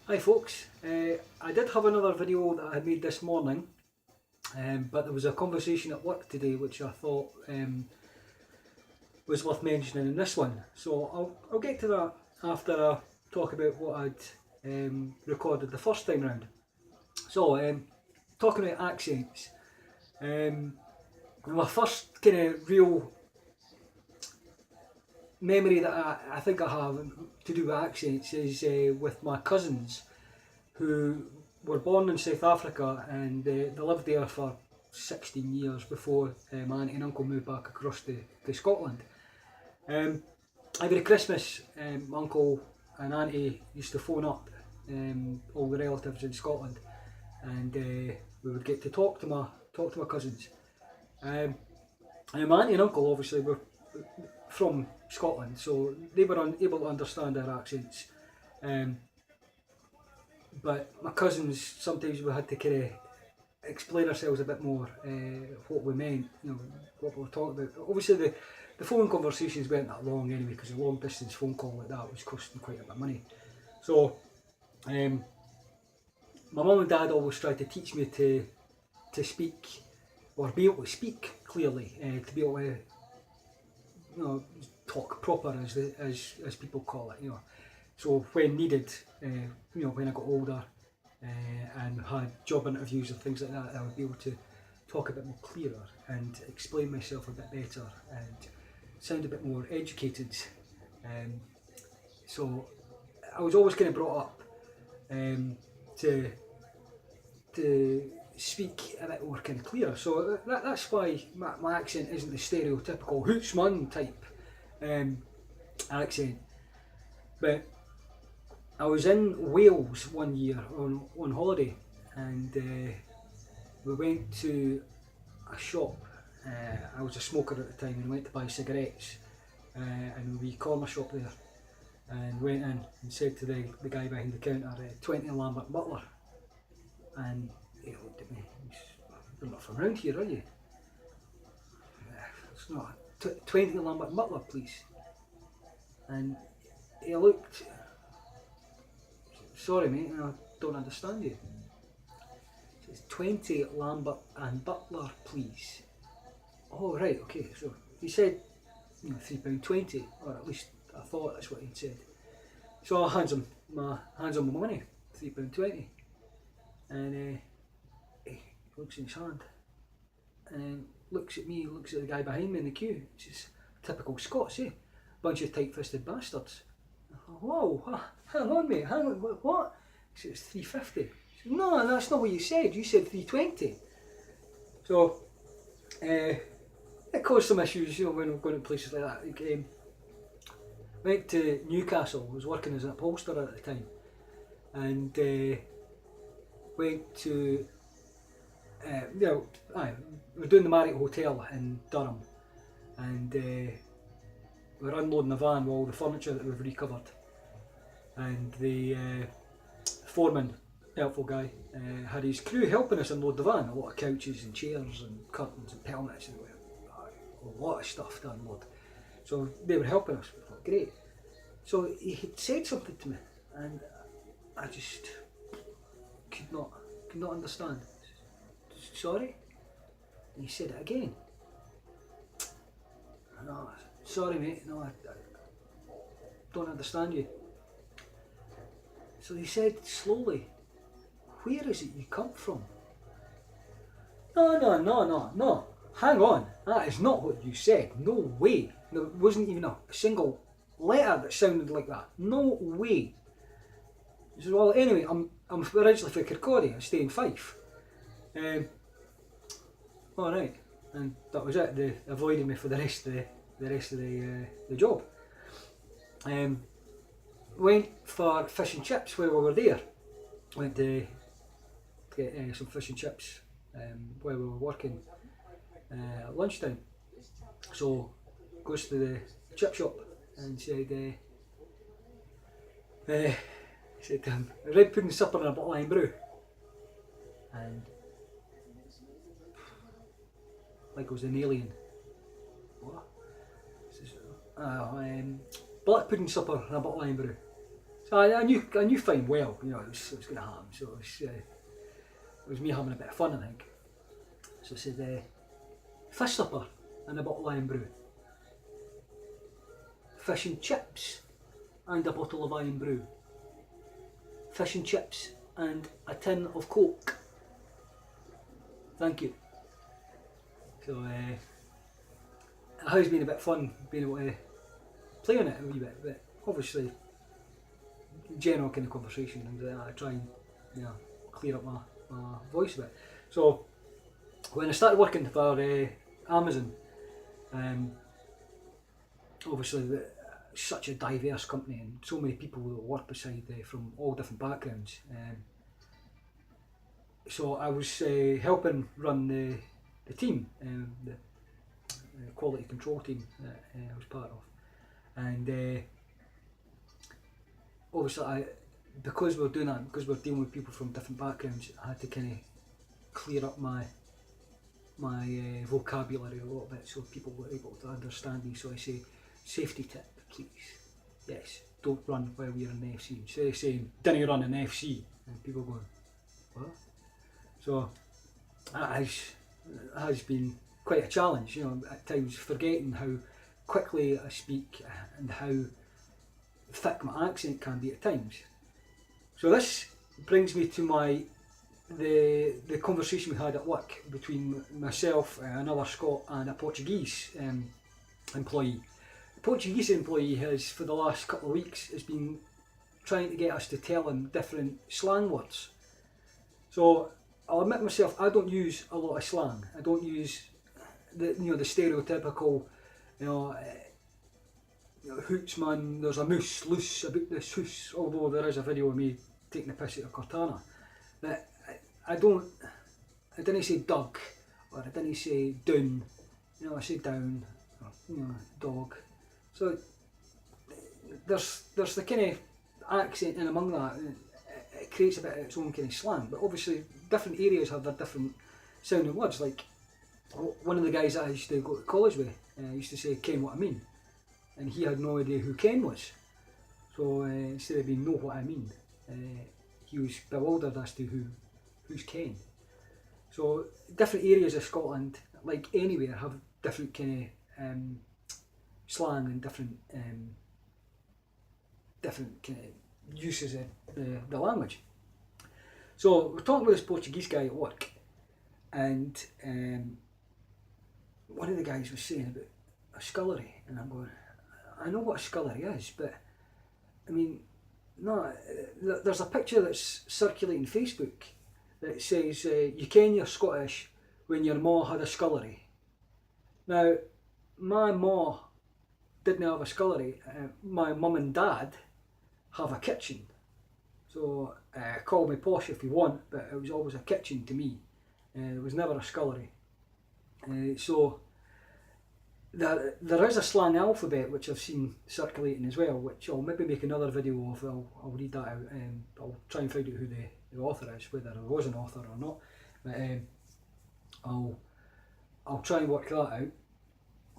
Hi folks, I did have another video that I had made this morning, but there was a conversation at work today which I thought was worth mentioning in this one. So I'll get to that after I talk about what I'd recorded the first time round. So talking about accents, my first kind of real memory that I think I have to do with accents is with my cousins who were born in South Africa, and they lived there for 16 years before my auntie and uncle moved back across to Scotland. Every Christmas, uncle and auntie used to phone up all the relatives in Scotland, and we would get to talk to my cousins. And my auntie and uncle obviously were from Scotland, so they were unable to understand our accents. But my cousins, sometimes we had to kind of explain ourselves a bit more, what we meant, what we were talking about. Obviously the phone conversations weren't that long anyway, because a long distance phone call like that was costing quite a bit of money. So my mum and dad always tried to teach me to speak, or be able to speak clearly, to be able to talk proper, as people call it, So when needed, when I got older and had job interviews and things like that, I would be able to talk a bit more clearer and explain myself a bit better and sound a bit more educated. So I was always kind of brought up to speak a bit more kind of clearer. So that's why my accent isn't the stereotypical hootsman type accent. But I was in Wales one year on holiday, and we went to a shop. I was a smoker at the time and went to buy cigarettes, and we corner shop there, and went in and said to the guy behind the counter, 20 Lambert Butler, and he looked at me. You're not from around here, are you? It's not. 20 Lambert Butler, please. And he looked. Sorry mate, I don't understand you. It says 20 Lambert and Butler, please. Oh right, okay. So he said, £3.20, or at least I thought that's what he'd said. So I hands him my money, £3.20, and he looks in his hand, and then looks at me, looks at the guy behind me in the queue. It's just typical Scots, eh? Bunch of tight-fisted bastards. Whoa, hang on mate, hang on, what? He says £3.50. No, that's not what you said. You said £3.20. So it caused some issues, when I'm going to places like that. Like, went to Newcastle. I was working as an upholsterer at the time, and went to we were doing the Marriott Hotel in Durham, and we were unloading the van with all the furniture that we've recovered, and the foreman, helpful guy, had his crew helping us unload the van. A lot of couches and chairs and curtains and pelmets and a lot of stuff to unload. So they were helping us. We thought, great. So he had said something to me, and I just could not understand. Sorry? And he said it again. No, sorry mate, no, I don't understand you. So he said slowly, where is it you come from? No, hang on, that is not what you said, no way. There wasn't even a single letter that sounded like that, no way. He said, well anyway, I'm originally from Kirkcaldy, I stay in Fife. Alright, and that was it. They avoided me for the rest of the job. Went for fish and chips while we were there. Went to get some fish and chips while we were working at lunchtime. So goes to the chip shop and said to him, a red pudding supper and a bottle of lime brew. And like I was an alien. What? Says, black pudding supper and a bottle of lime brew. So I knew fine well, you know, it was going to happen. So it was me having a bit of fun, I think. So I said, fish supper and a bottle of iron brew. Fish and chips and a bottle of iron brew. Fish and chips and a tin of Coke. Thank you. So it has been a bit fun being able to play on it a wee bit, but obviously general kind of conversation, and I try and clear up my voice a bit. So when I started working for Amazon, obviously such a diverse company and so many people that work beside from all different backgrounds. So I was helping run the team, the quality control team that I was part of, and obviously because we were doing that, because we were dealing with people from different backgrounds, I had to kind of clear up my vocabulary a little bit so people were able to understand me. So I say, safety tip, please. Yes, don't run while you're in FC. Instead of saying, didn't you run an FC? And people going, what? So that has been quite a challenge, you know, at times forgetting how quickly I speak and how thick my accent can be at times. So this brings me to the conversation we had at work between myself, another Scot, and a Portuguese employee. The Portuguese employee has, for the last couple of weeks, has been trying to get us to tell him different slang words. So I'll admit myself, I don't use a lot of slang. I don't use the stereotypical, hoots man, there's a moose loose about this hoose, although there is a video of me taking a piss out of Cortana. But I didn't say Doug, or I didn't say down, I say down, or, dog. So there's the kind of accent in among that, and it creates a bit of its own kind of slang, but obviously different areas have their different sounding words. Like one of the guys that I used to go to college with used to say, Ken what I mean, and he had no idea who Ken was. So instead of being know what I mean, he was bewildered as to who's Ken. So different areas of Scotland, like anywhere, have different kind of slang and different kind of uses of the language. So we're talking with this Portuguese guy at work, and one of the guys was saying about a scullery, and I'm going, I know what a scullery is, but I mean, no, there's a picture that's circulating Facebook that says, you ken you're Scottish when your ma had a scullery. Now, my ma didn't have a scullery. My mum and dad have a kitchen. So call me posh if you want, but it was always a kitchen to me. It was never a scullery. So there is a slang alphabet which I've seen circulating as well, which I'll maybe make another video of. I'll read that out. I'll try and find out who the author is, whether there was an author or not. But I'll try and work that out,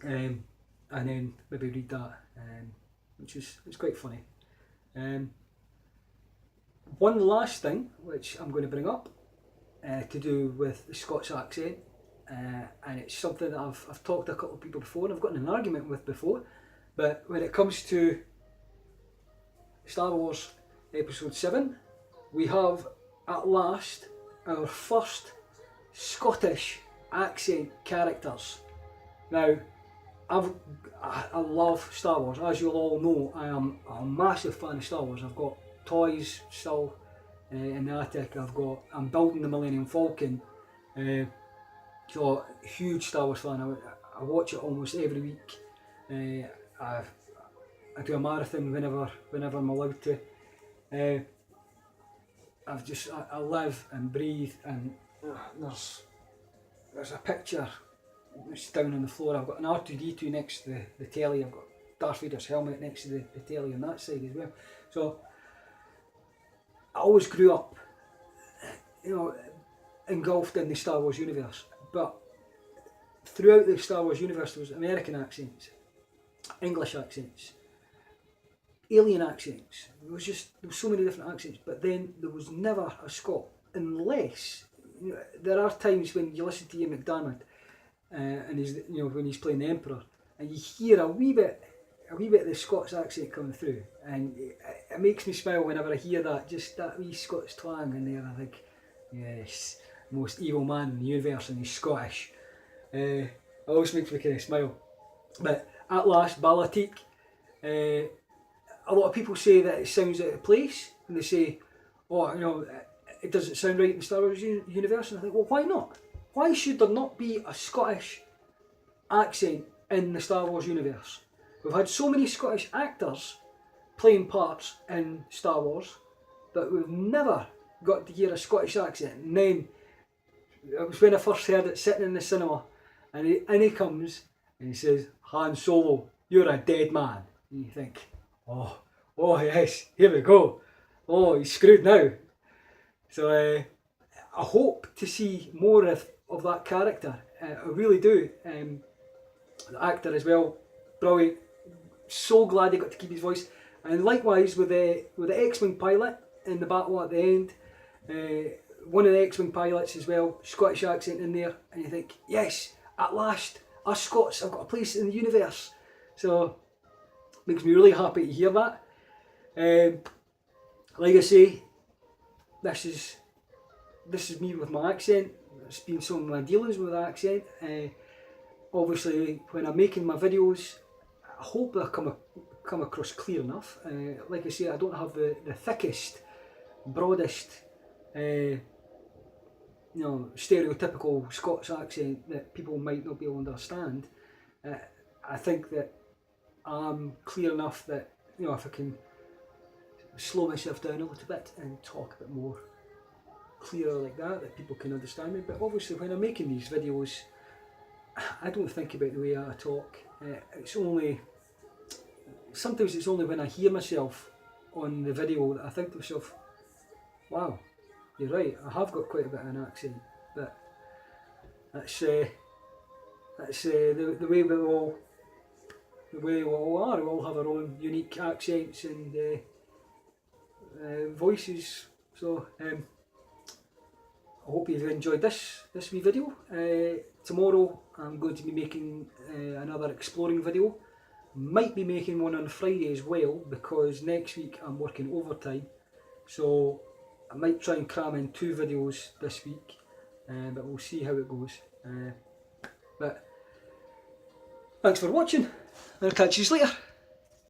and then maybe read that, which is quite funny. One last thing which I'm going to bring up to do with the Scots accent, and it's something that I've talked to a couple of people before and I've gotten in an argument with before, but when it comes to Star Wars Episode 7, we have at last our first Scottish accent characters. Now, I love Star Wars. As you'll all know, I am a massive fan of Star Wars. I've got toys still in the attic. I'm building the Millennium Falcon. So huge Star Wars fan. I watch it almost every week. I do a marathon whenever I'm allowed to. I live and breathe, and there's a picture that's down on the floor. I've got an R2-D2 next to the telly. I've got Darth Vader's helmet next to the telly on that side as well. So I always grew up, engulfed in the Star Wars universe. But throughout the Star Wars universe, there was American accents, English accents, alien accents. There was so many different accents, but then there was never a Scot, unless there are times when you listen to Ian McDermott and he's when he's playing the Emperor, and you hear a wee bit of the Scots accent coming through, and it makes me smile whenever I hear that, just that wee Scots twang in there. I think, yes, most evil man in the universe, and he's Scottish. It always makes me kind of smile. But at last, Balatik. A lot of people say that it sounds out of place, and they say, "Oh, it doesn't sound right in the Star Wars universe." And I think, well, why not? Why should there not be a Scottish accent in the Star Wars universe? We've had so many Scottish actors playing parts in Star Wars, but we've never got to hear a Scottish accent. And then it was when I first heard it sitting in the cinema, and he comes and he says, "Han Solo, you're a dead man." And you think, oh yes, here we go. Oh, he's screwed now. So I hope to see more of that character. I really do. The actor as well, brilliant. So glad he got to keep his voice. And likewise with the X-Wing pilot in the battle at the end, one of the X-Wing pilots as well, Scottish accent in there, and you think, yes, at last, us Scots have got a place in the universe. So makes me really happy to hear that. Like I say, this is me with my accent. It's been some of my dealings with the accent. Obviously, when I'm making my videos, I hope they come across clear enough. Like I say, I don't have the thickest, broadest, stereotypical Scots accent that people might not be able to understand. I think that I'm clear enough that if I can slow myself down a little bit and talk a bit more clearer like that people can understand me. But obviously, when I'm making these videos, I don't think about the way I talk. Sometimes it's only when I hear myself on the video that I think to myself, wow, you're right, I have got quite a bit of an accent. But that's the way we all are. We all have our own unique accents and voices. So I hope you've enjoyed this wee video. Tomorrow I'm going to be making another exploring video. Might be making one on Friday as well, because next week I'm working overtime. So I might try and cram in 2 videos this week, but we'll see how it goes. But thanks for watching. I'll catch you later.